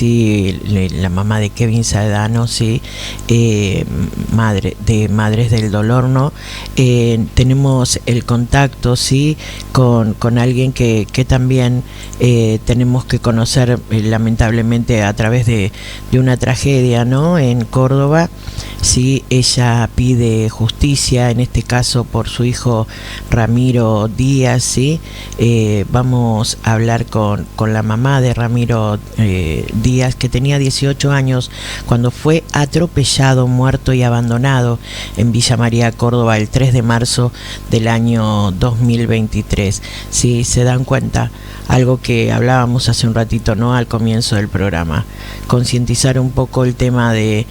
sí, la mamá de Kevin Saedano, sí, Madres del Dolor, ¿no? Tenemos el contacto, sí, con alguien que también tenemos que conocer, lamentablemente, a través de una tragedia, ¿no? En Córdoba, sí, ella pide justicia, en este caso por su hijo Ramiro Díaz, sí. Vamos a hablar con la mamá de Ramiro Díaz, que tenía 18 años cuando fue atropellado, muerto y abandonado en Villa María, Córdoba, el 3 de marzo del año 2023. Si se dan cuenta, algo que hablábamos hace un ratito, ¿no? Al comienzo del programa, concientizar un poco el tema del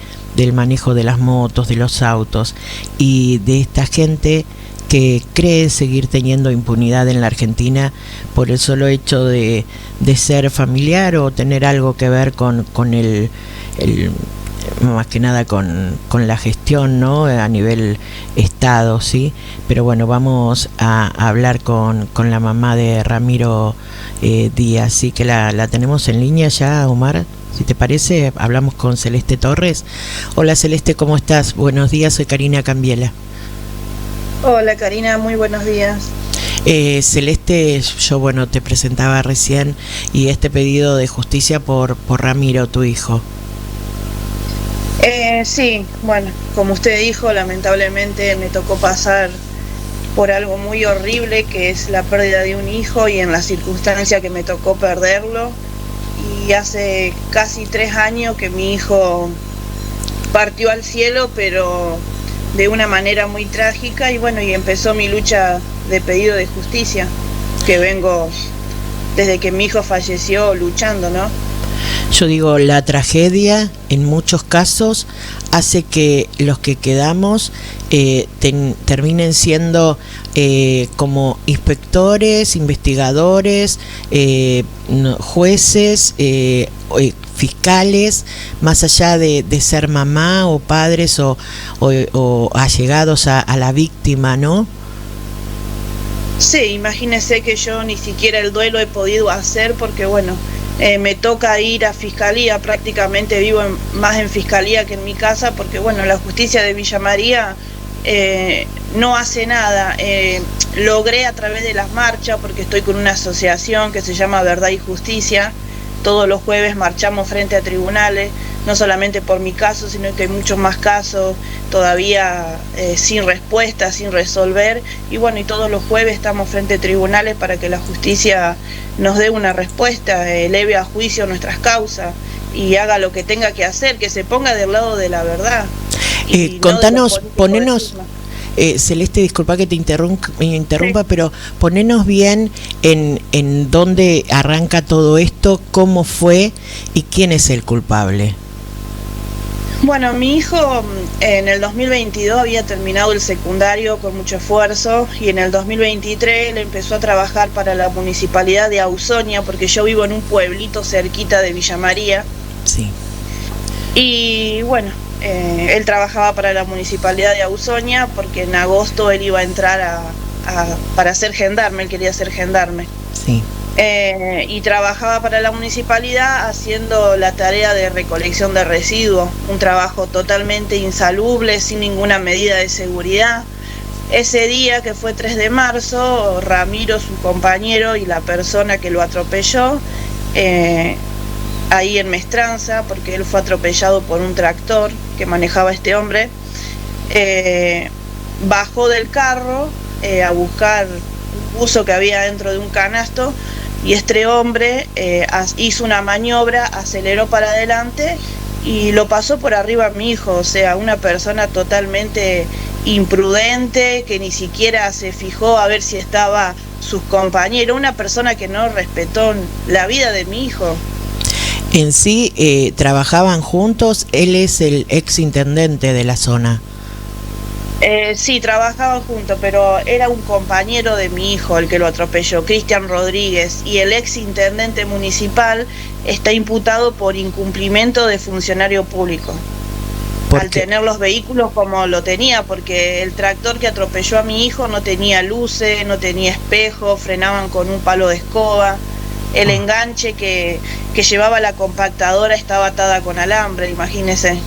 manejo de las motos, de los autos y de esta gente que cree seguir teniendo impunidad en la Argentina por el solo hecho de ser familiar o tener algo que ver con el más que nada con la gestión, ¿no? A nivel Estado, ¿sí? Pero bueno, vamos a hablar con la mamá de Ramiro Díaz, ¿sí? Que la tenemos en línea ya, Omar. Si te parece, hablamos con Celeste Torres. Hola Celeste, ¿cómo estás? Buenos días, soy Karina Cambiela. Hola Karina, muy buenos días. Celeste, yo bueno te presentaba recién y este pedido de justicia por Ramiro, tu hijo. Sí, bueno, como usted dijo, lamentablemente me tocó pasar por algo muy horrible que es la pérdida de un hijo y en la circunstancia que me tocó perderlo. Y hace casi 3 años que mi hijo partió al cielo, pero de una manera muy trágica, y bueno, y empezó mi lucha de pedido de justicia, que vengo desde que mi hijo falleció luchando, ¿no? Yo digo, la tragedia en muchos casos hace que los que quedamos terminen siendo como inspectores, investigadores, jueces, fiscales, más allá de ser mamá o padres o allegados a la víctima, ¿no? Sí, imagínese que yo ni siquiera el duelo he podido hacer porque, bueno, me toca ir a fiscalía, prácticamente vivo más en fiscalía que en mi casa porque, bueno, la justicia de Villa María no hace nada. Logré a través de las marchas, porque estoy con una asociación que se llama Verdad y Justicia. Todos los jueves marchamos frente a tribunales, no solamente por mi caso, sino que hay muchos más casos todavía sin respuesta, sin resolver. Y bueno, y todos los jueves estamos frente a tribunales para que la justicia nos dé una respuesta, eleve a juicio nuestras causas y haga lo que tenga que hacer, que se ponga del lado de la verdad. Contanos, ponenos... Celeste, disculpa que te interrumpa, sí. Pero ponenos bien en dónde arranca todo esto, cómo fue y quién es el culpable. Bueno, mi hijo en el 2022 había terminado el secundario con mucho esfuerzo y en el 2023 él empezó a trabajar para la municipalidad de Ausonia, porque yo vivo en un pueblito cerquita de Villa María. Sí. Y bueno, él trabajaba para la municipalidad de Ausonia porque en agosto él iba a entrar para ser gendarme, él quería ser gendarme. Sí. Y trabajaba para la municipalidad haciendo la tarea de recolección de residuos, un trabajo totalmente insalubre, sin ninguna medida de seguridad. Ese día, que fue 3 de marzo, Ramiro, su compañero y la persona que lo atropelló, ahí en Mestranza, porque él fue atropellado por un tractor que manejaba este hombre, bajó del carro a buscar un buzo que había dentro de un canasto, y este hombre hizo una maniobra, aceleró para adelante y lo pasó por arriba a mi hijo. O sea, una persona totalmente imprudente, que ni siquiera se fijó a ver si estaba sus compañeros, una persona que no respetó la vida de mi hijo. En sí, trabajaban juntos, él es el ex intendente de la zona. Sí, trabajaban juntos, pero era un compañero de mi hijo el que lo atropelló, Cristian Rodríguez, y el ex intendente municipal está imputado por incumplimiento de funcionario público. Al tener los vehículos como lo tenía, porque el tractor que atropelló a mi hijo no tenía luces, no tenía espejo, frenaban con un palo de escoba. El enganche que que llevaba la compactadora estaba atada con alambre, imagínese.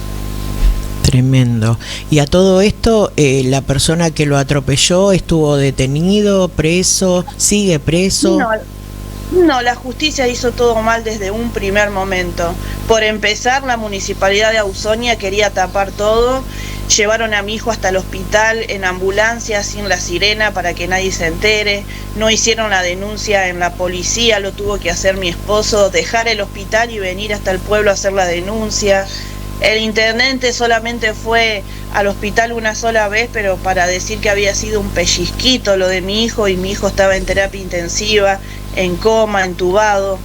Tremendo. Y a todo esto, la persona que lo atropelló estuvo detenido, preso, sigue preso. No, no, la justicia hizo todo mal desde un primer momento. Por empezar, la municipalidad de Ausonia quería tapar todo. Llevaron a mi hijo hasta el hospital en ambulancia sin la sirena para que nadie se entere. No hicieron la denuncia en la policía, lo tuvo que hacer mi esposo, dejar el hospital y venir hasta el pueblo a hacer la denuncia. El intendente solamente fue al hospital una sola vez, pero para decir que había sido un pellizquito lo de mi hijo, y mi hijo estaba en terapia intensiva, en coma, entubado.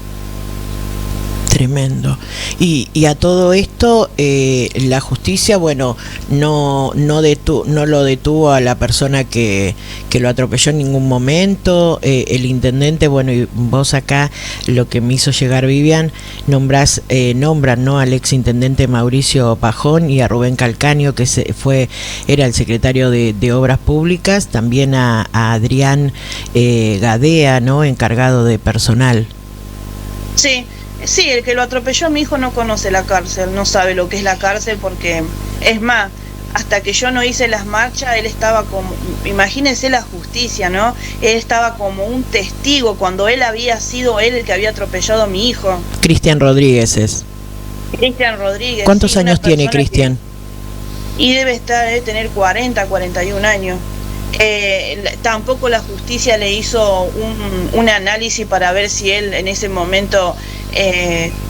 Tremendo. Y a todo esto, la justicia, bueno, no lo detuvo a la persona que lo atropelló en ningún momento. El intendente, bueno, y vos acá, lo que me hizo llegar Vivian, nombran, ¿no?, al ex intendente Mauricio Pajón y a Rubén Calcaño, que era el secretario de Obras Públicas, también a Adrián Gadea, ¿no?, encargado de personal. Sí. Sí, el que lo atropelló a mi hijo no conoce la cárcel, no sabe lo que es la cárcel, porque, es más, hasta que yo no hice las marchas, él estaba como, imagínense la justicia, ¿no? Él estaba como un testigo cuando él había sido él el que había atropellado a mi hijo. Cristian Rodríguez es. Cristian Rodríguez. ¿Cuántos años tiene Cristian? Y debe tener 40, 41 años. Tampoco la justicia le hizo un análisis para ver si él en ese momento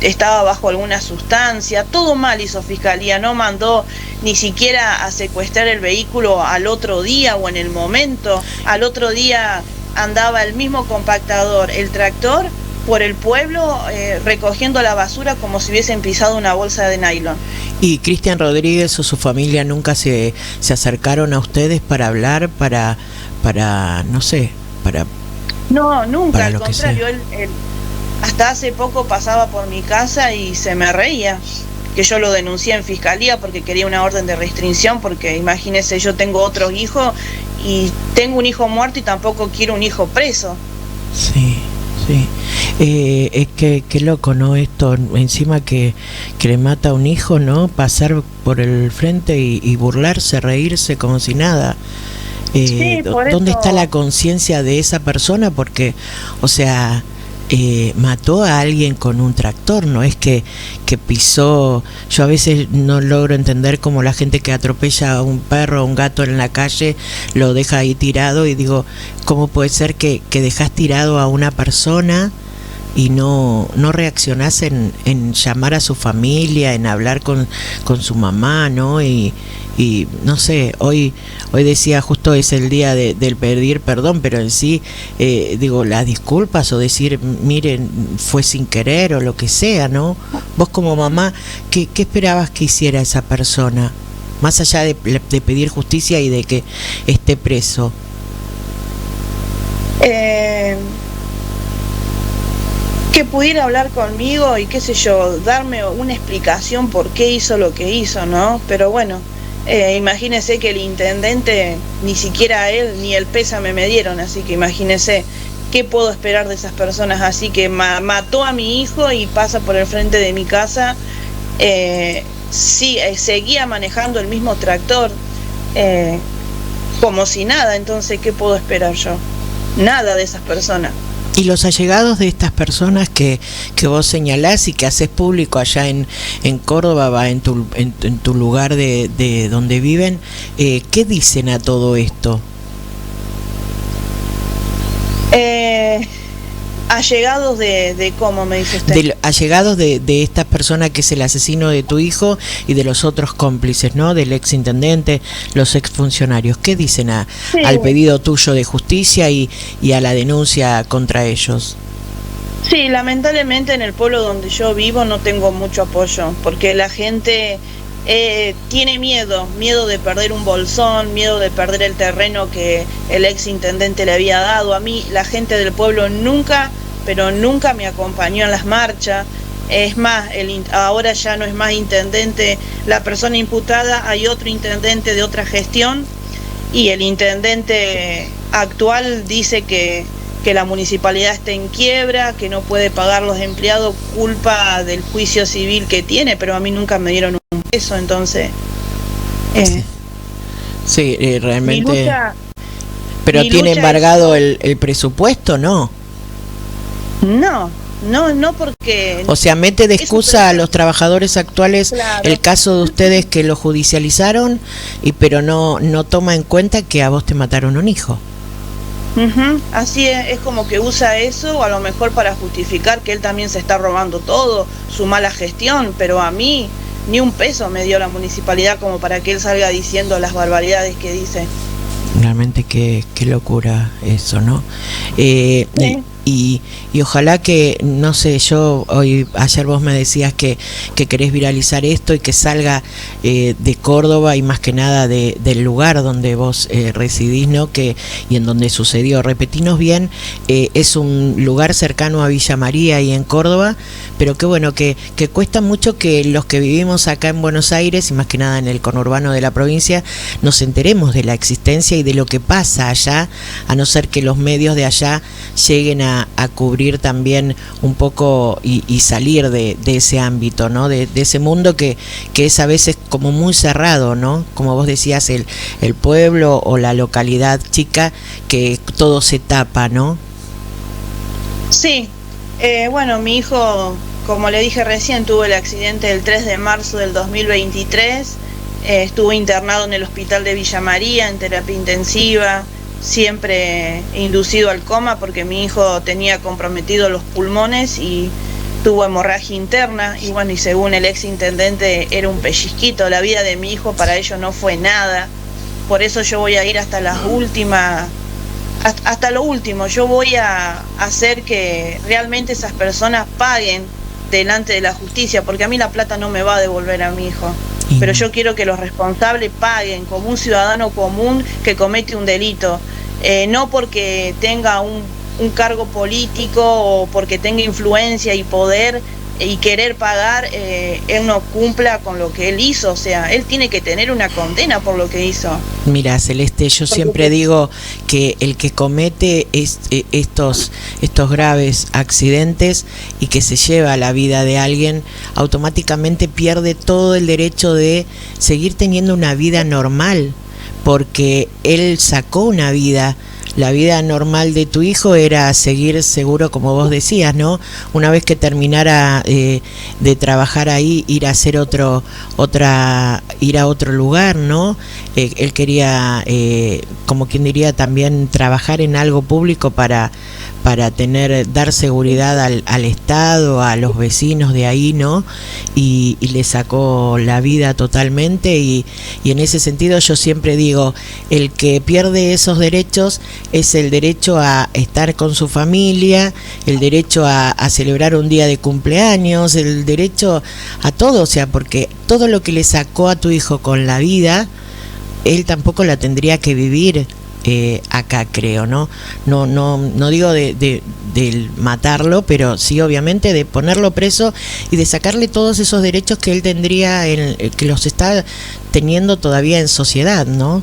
estaba bajo alguna sustancia. Todo mal hizo Fiscalía, no mandó ni siquiera a secuestrar el vehículo al otro día o en el momento. Al otro día andaba el mismo compactador, el tractor, por el pueblo recogiendo la basura como si hubiesen pisado una bolsa de nylon. ¿Y Cristian Rodríguez o su familia nunca se acercaron a ustedes para hablar, para no sé, para... No, nunca, al contrario, él hasta hace poco pasaba por mi casa y se me reía, que yo lo denuncié en Fiscalía porque quería una orden de restricción, porque imagínese, yo tengo otros hijos y tengo un hijo muerto y tampoco quiero un hijo preso. Sí. Sí, es que loco, ¿no? Esto, encima que le mata a un hijo, ¿no? Pasar por el frente y burlarse, reírse como si nada. Sí, ¿Dónde está la conciencia de esa persona? Porque, o sea, mató a alguien con un tractor, no es que pisó. Yo a veces no logro entender cómo la gente que atropella a un perro o un gato en la calle lo deja ahí tirado, y digo, ¿cómo puede ser que dejas tirado a una persona y no reaccionás en llamar a su familia, en hablar con su mamá, ¿no? Y no sé, hoy decía, justo es el día del pedir perdón, pero en sí, digo, las disculpas, o decir, miren, fue sin querer o lo que sea, ¿no? Vos como mamá, ¿qué esperabas que hiciera esa persona? Más allá de pedir justicia y de que esté preso. Que pudiera hablar conmigo y qué sé yo, darme una explicación por qué hizo lo que hizo, ¿no? Pero bueno, imagínese que el intendente, ni siquiera a él ni el pésame me dieron, así que imagínese qué puedo esperar de esas personas así, que mató a mi hijo y pasa por el frente de mi casa. Seguía manejando el mismo tractor como si nada. Entonces, ¿qué puedo esperar yo? Nada de esas personas. Y los allegados de estas personas que vos señalás y que haces público allá en Córdoba, en tu lugar de donde viven, ¿qué dicen a todo esto? Allegados de ¿cómo me dice usted? Allegados de esta persona que es el asesino de tu hijo y de los otros cómplices, ¿no? Del ex intendente, los ex funcionarios. ¿Qué dicen al pedido tuyo de justicia y a la denuncia contra ellos? Sí, lamentablemente en el pueblo donde yo vivo no tengo mucho apoyo, porque la gente tiene miedo de perder un bolsón, miedo de perder el terreno que el ex intendente le había dado. A mí la gente del pueblo nunca me acompañó en las marchas. Es más, ahora ya no es más intendente la persona imputada, hay otro intendente de otra gestión, y el intendente actual dice que que la municipalidad está en quiebra, que no puede pagar los empleados culpa del juicio civil que tiene, pero a mí nunca me dieron un peso, entonces... Sí, realmente... Mi lucha, pero mi tiene lucha embargado el presupuesto, ¿no? No porque... O sea, mete de excusa a los trabajadores actuales, claro, el caso de ustedes que lo judicializaron, pero no toma en cuenta que a vos te mataron un hijo. Así es como que usa eso, a lo mejor para justificar que él también se está robando todo, su mala gestión, pero a mí ni un peso me dio la municipalidad como para que él salga diciendo las barbaridades que dice. Realmente qué locura eso, ¿no? Sí. Y ojalá que, no sé, ayer vos me decías que querés viralizar esto y que salga de Córdoba y más que nada del lugar donde vos residís, ¿no? Y en donde sucedió. Repetinos bien, es un lugar cercano a Villa María y en Córdoba, pero qué bueno, que cuesta mucho que los que vivimos acá en Buenos Aires y más que nada en el conurbano de la provincia nos enteremos de la existencia y de lo que pasa allá, a no ser que los medios de allá lleguen a cubrir también un poco y salir de ese ámbito, ¿no? De ese mundo que es a veces como muy cerrado, ¿no? Como vos decías, el pueblo o la localidad chica, que todo se tapa, ¿no? Sí, bueno, mi hijo, como le dije recién, tuvo el accidente el 3 de marzo del 2023, estuvo internado en el hospital de Villa María en terapia intensiva, siempre inducido al coma porque mi hijo tenía comprometidos los pulmones y tuvo hemorragia interna y bueno, y según el ex intendente era un pellizquito, la vida de mi hijo para ellos no fue nada, por eso yo voy a ir hasta las últimas, hasta lo último, yo voy a hacer que realmente esas personas paguen delante de la justicia, porque a mí la plata no me va a devolver a mi hijo. Pero yo quiero que los responsables paguen como un ciudadano común que comete un delito, no porque tenga un cargo político o porque tenga influencia y poder y querer pagar, él no cumpla con lo que él hizo, o sea, él tiene que tener una condena por lo que hizo. Mira, Celeste, yo siempre digo que el que comete estos graves accidentes y que se lleva la vida de alguien, automáticamente pierde todo el derecho de seguir teniendo una vida normal, porque él sacó una vida. La vida normal de tu hijo era seguir seguro, como vos decías, ¿no? Una vez que terminara de trabajar ahí, ir a hacer ir a otro lugar, ¿no? Él quería, como quien diría, también trabajar en algo público para dar seguridad al Estado, a los vecinos de ahí, ¿no? Y le sacó la vida totalmente y en ese sentido yo siempre digo, el que pierde esos derechos es el derecho a estar con su familia, el derecho a celebrar un día de cumpleaños, el derecho a todo, o sea, porque todo lo que le sacó a tu hijo con la vida, él tampoco la tendría que vivir acá, creo, ¿no? No digo de matarlo, pero sí obviamente de ponerlo preso y de sacarle todos esos derechos que él tendría, que los está teniendo todavía en sociedad, ¿no?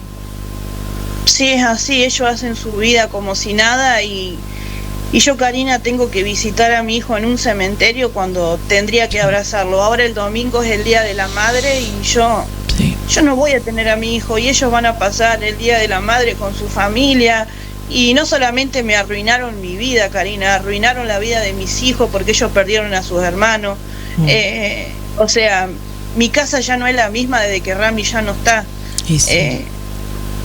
Sí, es así, ellos hacen su vida como si nada y yo, Karina, tengo que visitar a mi hijo en un cementerio cuando tendría que abrazarlo. Ahora el domingo es el Día de la Madre y yo no voy a tener a mi hijo y ellos van a pasar el Día de la Madre con su familia y no solamente me arruinaron mi vida, Karina, arruinaron la vida de mis hijos porque ellos perdieron a sus hermanos. O sea, mi casa ya no es la misma desde que Rami ya no está.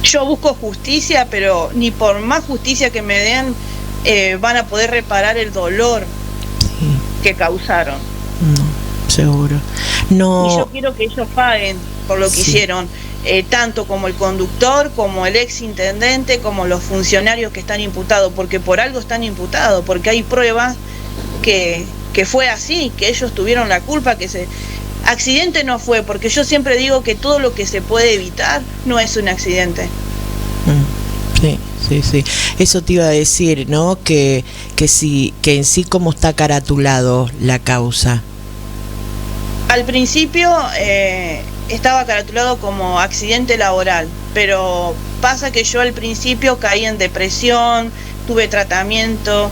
Yo busco justicia, pero ni por más justicia que me den van a poder reparar el dolor que causaron. No, seguro. No. Y yo quiero que ellos paguen por lo que hicieron, tanto como el conductor, como el ex intendente, como los funcionarios que están imputados, porque por algo están imputados, porque hay pruebas que fue así, que ellos tuvieron la culpa, accidente no fue, porque yo siempre digo que todo lo que se puede evitar no es un accidente. Sí. Eso te iba a decir, ¿no? Que en sí cómo está caratulado la causa. Al principio estaba caratulado como accidente laboral, pero pasa que yo al principio caí en depresión, tuve tratamiento.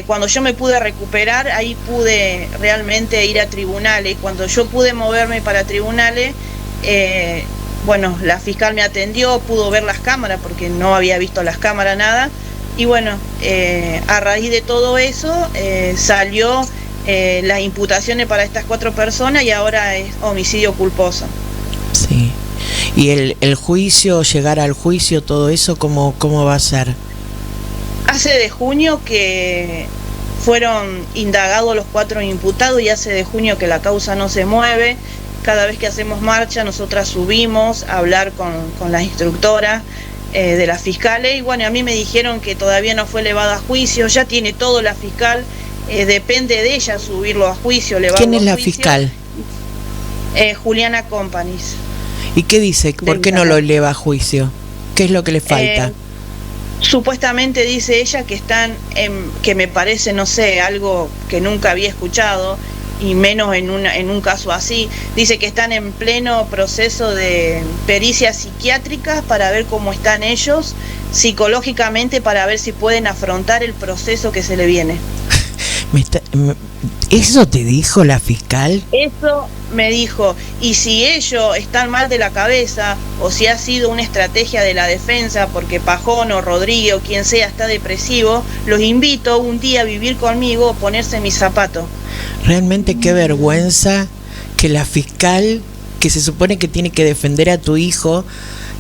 Cuando yo me pude recuperar, ahí pude realmente ir a tribunales. Cuando yo pude moverme para tribunales, bueno, la fiscal me atendió, pudo ver las cámaras porque no había visto las cámaras nada. Y bueno, a raíz de todo eso salió las imputaciones para estas 4 personas y ahora es homicidio culposo. Sí. ¿Y el juicio, llegar al juicio, todo eso, cómo va a ser? Hace de junio que fueron indagados los 4 imputados y hace de junio que la causa no se mueve. Cada vez que hacemos marcha, nosotras subimos a hablar con las instructoras de las fiscales y bueno, a mí me dijeron que todavía no fue elevada a juicio, ya tiene todo la fiscal, depende de ella subirlo a juicio. ¿Quién es la fiscal? Juliana Companis. ¿Y qué dice? ¿Por qué no lo eleva a juicio? ¿Qué es lo que le falta? Supuestamente dice ella que están que me parece, no sé, algo que nunca había escuchado y menos en un caso así. Dice que están en pleno proceso de pericias psiquiátricas para ver cómo están ellos psicológicamente, para ver si pueden afrontar el proceso que se le viene. ¿Eso te dijo la fiscal? Eso me dijo, y si ellos están mal de la cabeza o si ha sido una estrategia de la defensa porque Pajón o Rodríguez o quien sea está depresivo, los invito un día a vivir conmigo o ponerse mis zapatos. Realmente qué vergüenza que la fiscal, que se supone que tiene que defender a tu hijo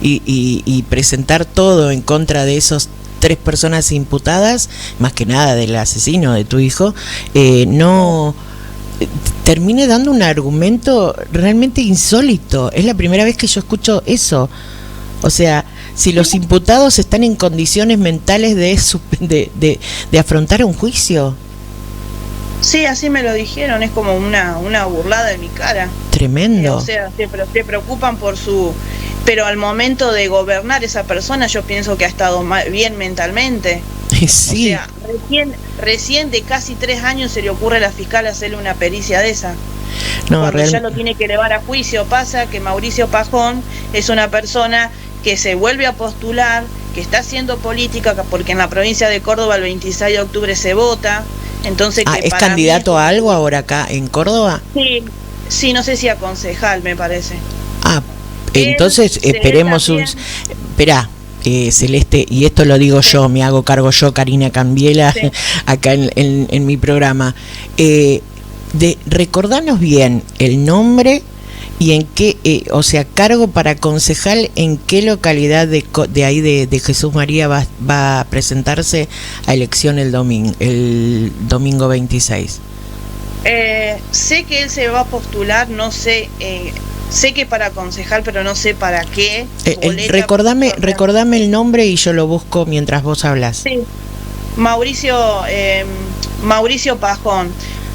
y presentar todo en contra de esos 3 personas imputadas, más que nada del asesino de tu hijo, no termine dando un argumento realmente insólito. Es la primera vez que yo escucho eso. O sea, si los imputados están en condiciones mentales de afrontar un juicio. Sí, así me lo dijeron, es como una burlada en mi cara. Tremendo. O sea, se preocupan por su... Pero al momento de gobernar esa persona yo pienso que ha estado bien mentalmente. Sí. O sea, recién de casi 3 años se le ocurre a la fiscal hacerle una pericia de esa. No, cuando ya lo tiene que elevar a juicio. Pasa que Mauricio Pajón es una persona que se vuelve a postular, que está haciendo política, porque en la provincia de Córdoba el 26 de octubre se vota. Entonces, que ¿es candidato a algo ahora acá en Córdoba? Sí, no sé si a concejal, me parece. Entonces esperemos Esperá, Celeste, y esto lo digo yo, me hago cargo yo, Karina Cambiela, acá en mi programa. Recordanos bien el nombre y en qué, o sea, cargo para concejal, en qué localidad de ahí de Jesús María va a presentarse a elección el domingo 26. Sé que él se va a postular, no sé, sé que para concejal, pero no sé para qué. Recordame el nombre y yo lo busco mientras vos hablas. Sí, Mauricio Pajón.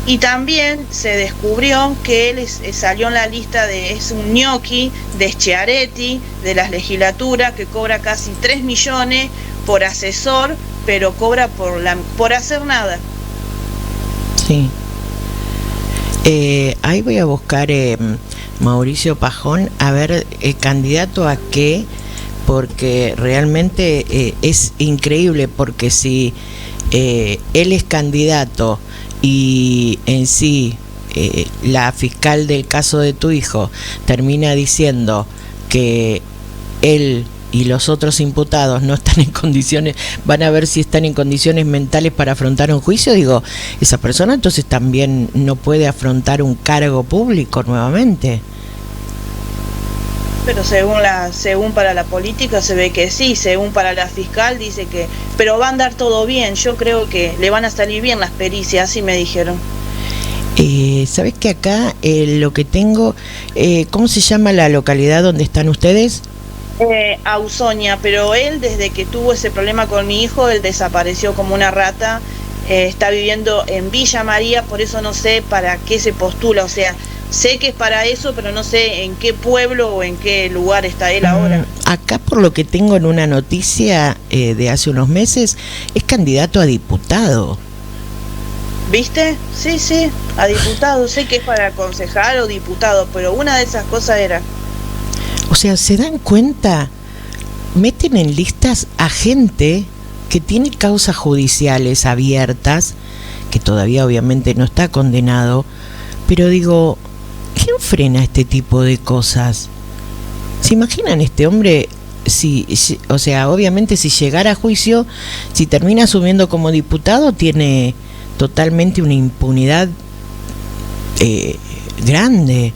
Y también se descubrió que él salió en la lista es un ñoqui de Schiaretti, de las legislaturas, que cobra casi 3 millones por asesor, pero cobra por hacer nada. Sí. Ahí voy a buscar Mauricio Pajón, a ver, candidato a qué, porque realmente es increíble, porque si él es candidato y en sí la fiscal del caso de tu hijo termina diciendo que él y los otros imputados no están en condiciones, van a ver si están en condiciones mentales para afrontar un juicio, digo, esa persona entonces también no puede afrontar un cargo público nuevamente. Pero según para la política se ve que sí, según para la fiscal dice que, pero va a andar todo bien, yo creo que le van a salir bien las pericias, así me dijeron. ¿Sabés que acá lo que tengo, cómo se llama la localidad donde están ustedes? Ausonia, pero él desde que tuvo ese problema con mi hijo, él desapareció como una rata, está viviendo en Villa María, por eso no sé para qué se postula, o sea, sé que es para eso, pero no sé en qué pueblo o en qué lugar está él ahora. Acá por lo que tengo en una noticia de hace unos meses, es candidato a diputado. ¿Viste? Sí, a diputado, sé que es para concejal o diputado, pero una de esas cosas era... O sea, ¿se dan cuenta? Meten en listas a gente que tiene causas judiciales abiertas, que todavía obviamente no está condenado, pero digo, ¿quién frena este tipo de cosas? ¿Se imaginan este hombre? O sea, obviamente si llegara a juicio, si termina asumiendo como diputado, tiene totalmente una impunidad grande.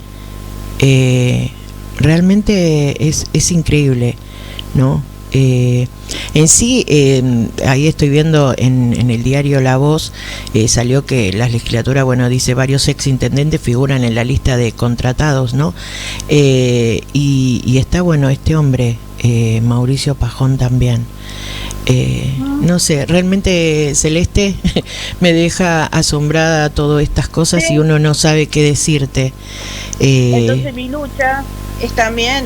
Realmente es increíble, ¿no? En sí, ahí estoy viendo en el diario La Voz, salió que la legislatura, bueno, dice varios exintendentes figuran en la lista de contratados, ¿no? Y está bueno este hombre, Mauricio Pajón también. No sé, realmente, Celeste, me deja asombrada todas estas cosas, sí. Y uno no sabe qué decirte. Entonces mi lucha es también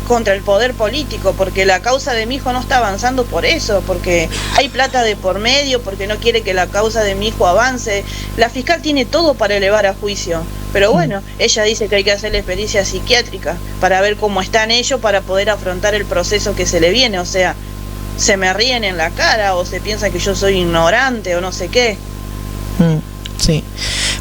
contra el poder político, porque la causa de mi hijo no está avanzando por eso, porque hay plata de por medio, porque no quiere que la causa de mi hijo avance. La fiscal tiene todo para elevar a juicio, pero bueno, ella dice que hay que hacerle pericia psiquiátrica para ver cómo están ellos, para poder afrontar el proceso que se le viene. O sea, se me ríen en la cara o se piensa que yo soy ignorante o no sé qué. Sí.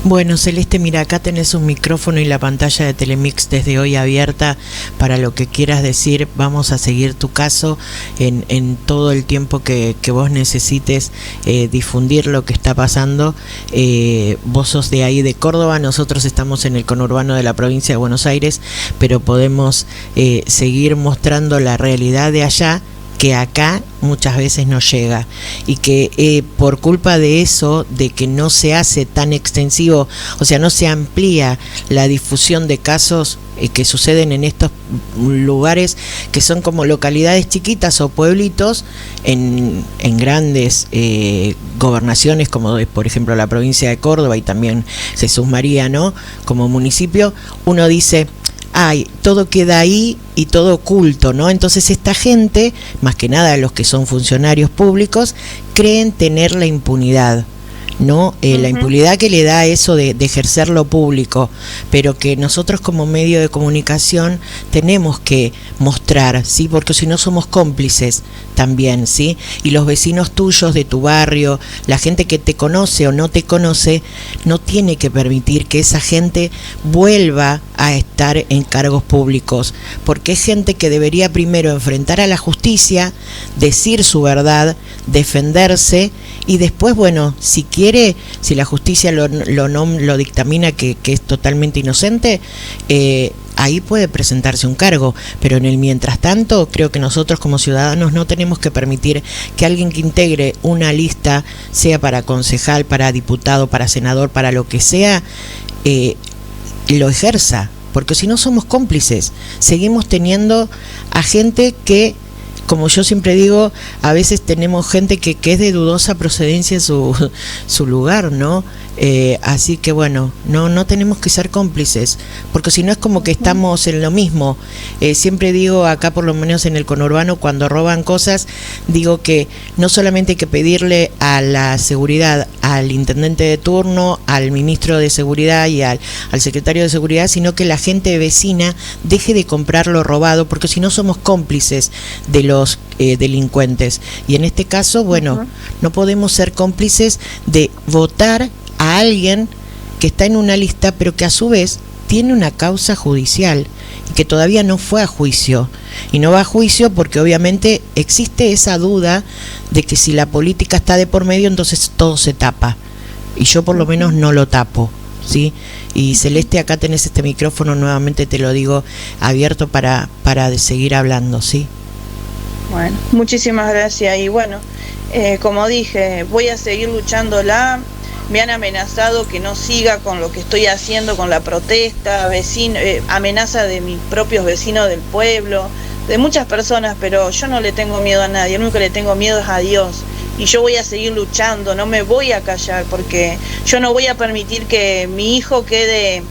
Bueno, Celeste, mira, acá tenés un micrófono y la pantalla de Telemix desde hoy abierta para lo que quieras decir. Vamos a seguir tu caso en todo el tiempo que vos necesites difundir lo que está pasando. Vos sos de ahí, de Córdoba, nosotros estamos en el conurbano de la provincia de Buenos Aires, pero podemos seguir mostrando la realidad de allá, que acá muchas veces no llega, y que por culpa de eso, de que no se hace tan extensivo, o sea, no se amplía la difusión de casos que suceden en estos lugares que son como localidades chiquitas o pueblitos en grandes gobernaciones, como por ejemplo la provincia de Córdoba, y también Jesús María, ¿no? Como municipio, uno dice, ay, todo queda ahí y todo oculto, ¿no? Entonces esta gente, más que nada los que son funcionarios públicos, creen tener la impunidad, ¿no? La impunidad que le da eso de ejercer lo público, pero que nosotros como medio de comunicación tenemos que mostrar, ¿sí? Porque si no somos cómplices también, ¿sí? Y los vecinos tuyos de tu barrio, la gente que te conoce o no te conoce, no tiene que permitir que esa gente vuelva a estar en cargos públicos, porque es gente que debería primero enfrentar a la justicia, decir su verdad, defenderse, y después, bueno, si quiere, si la justicia lo dictamina que es totalmente inocente, ahí puede presentarse un cargo, pero en el mientras tanto creo que nosotros como ciudadanos no tenemos que permitir que alguien que integre una lista, sea para concejal, para diputado, para senador, para lo que sea, lo ejerza, porque si no somos cómplices. Seguimos teniendo a gente que, como yo siempre digo, a veces tenemos gente que es de dudosa procedencia su lugar, ¿no? Así que bueno, no tenemos que ser cómplices, porque si no es como que estamos en lo mismo. Siempre digo, acá por lo menos en el conurbano, cuando roban cosas, digo que no solamente hay que pedirle a la seguridad, al intendente de turno, al ministro de seguridad y al secretario de seguridad, sino que la gente vecina deje de comprar lo robado, porque si no somos cómplices de los delincuentes. Y en este caso, bueno, no podemos ser cómplices de votar a alguien que está en una lista, pero que a su vez tiene una causa judicial y que todavía no fue a juicio. Y no va a juicio porque obviamente existe esa duda de que si la política está de por medio, entonces todo se tapa. Y yo por lo menos no lo tapo, ¿sí? Y Celeste, acá tenés este micrófono, nuevamente te lo digo, abierto para seguir hablando, ¿sí? Bueno, muchísimas gracias. Y bueno, como dije, voy a seguir luchándola. Me han amenazado que no siga con lo que estoy haciendo, con la protesta, amenaza de mis propios vecinos del pueblo, de muchas personas, pero yo no le tengo miedo a nadie, lo único que le tengo miedo es a Dios. Y yo voy a seguir luchando, no me voy a callar, porque yo no voy a permitir que mi hijo quede,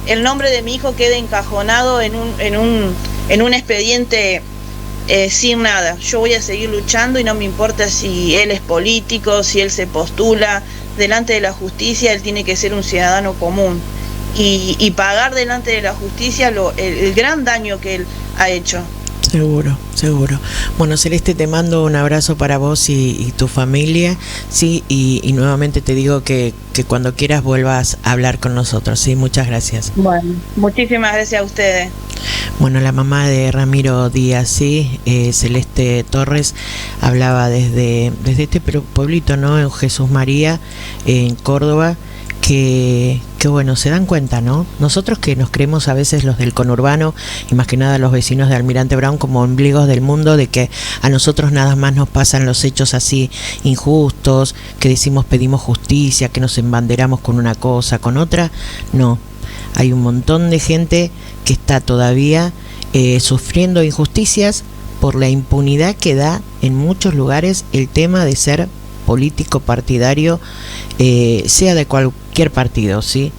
el nombre de mi hijo quede encajonado en un expediente sin nada. Yo voy a seguir luchando y no me importa si él es político, si él se postula delante de la justicia. Él tiene que ser un ciudadano común y pagar delante de la justicia el gran daño que él ha hecho. Seguro, seguro. Bueno, Celeste, te mando un abrazo para vos y tu familia, sí, y nuevamente te digo que cuando quieras vuelvas a hablar con nosotros, sí, muchas gracias. Bueno, muchísimas gracias a ustedes. Bueno, la mamá de Ramiro Díaz, sí, Celeste Torres, hablaba desde este pueblito, ¿no? En Jesús María, en Córdoba, que bueno, se dan cuenta, ¿no? Nosotros que nos creemos a veces los del conurbano, y más que nada los vecinos de Almirante Brown, como ombligos del mundo, de que a nosotros nada más nos pasan los hechos así injustos, que decimos pedimos justicia, que nos embanderamos con una cosa, con otra. No, hay un montón de gente que está todavía sufriendo injusticias por la impunidad que da en muchos lugares el tema de ser político partidario, sea de cualquier partido, ¿sí?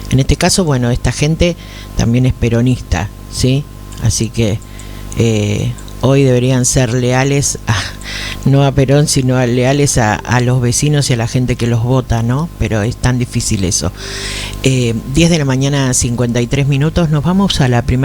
En este caso, bueno, esta gente también es peronista, ¿sí? Así que hoy deberían ser leales no a Perón, sino leales a los vecinos y a la gente que los vota, ¿no? Pero es tan difícil eso. 10 de la mañana, 53 minutos, nos vamos a la primera